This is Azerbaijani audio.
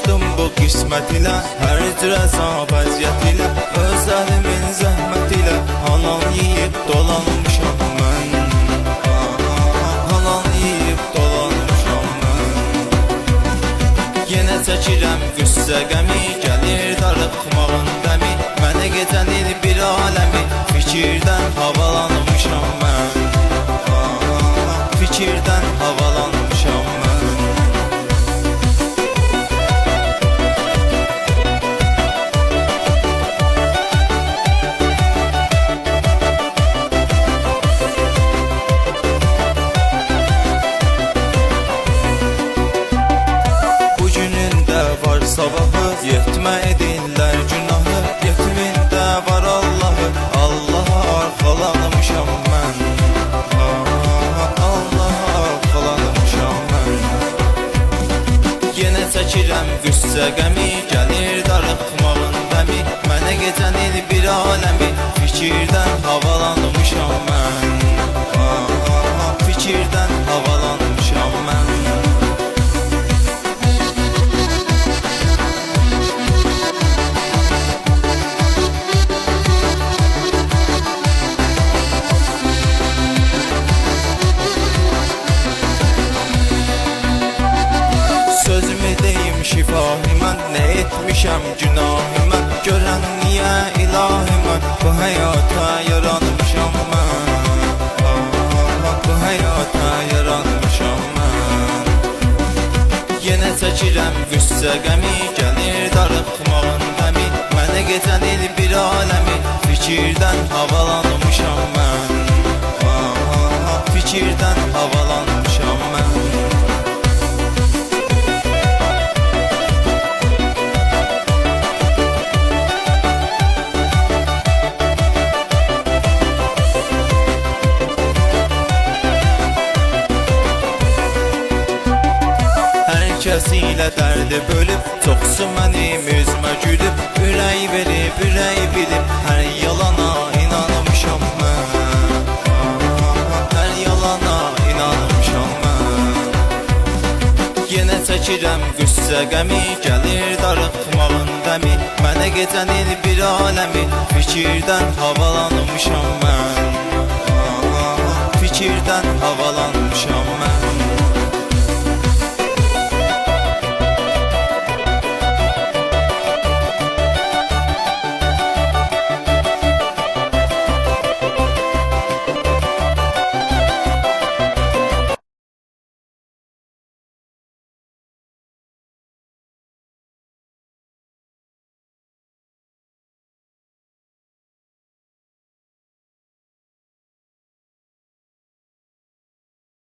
Alışdım bu qismət ilə, hər cür əzab əziyyət ilə, öz əlimin zəhmət ilə halal yeyib dolanmışam mən. Halal yeyib dolanmışam mən. Yenə çəkirəm qüssə qəmi, gəlir darıxmağın dəmi, mənə gecənir bir aləmi, fikirdən havalanmışam mən. Fikirdən havalanmışam mən. Sabahı yetmə edirlər günahı, yetimində var Allahı, Allaha arxalanmışam mən. Allaha arxalanmışam mən. Yenə çəkirəm qüssə qəmi, gəlir darıxmağın dəmi, mənə gecənir bir aləmi, fikirdən havalanmışam mən. Fikirdən havalanmışam mən. Şifahimən, nə etmişəm günahimən, görən niyə ilahimən, bu həyata yaranmışam mən. Bu həyata yaranmışam mən. Yenə çəkirəm qüssə qəmi, gəlir darıxmağın dəmi, mənə gecənir bir aləmi, fikirdən havalanmışam mən. Fikirdən havalanmışam mən. Kəsi ilə dərdi bölüb, çoxsu mənim üzmə gülüb, ürək verib, ürək bilib, hər yalana inanmışam mən. Hər yalana inanmışam mən. Yenə çəkirəm qüssə qəmi, gəlir darıxmağın dəmi, mənə gecənir bir aləmi, fikirdən havalanmışam mən. Fikirdən havalanmışam mən.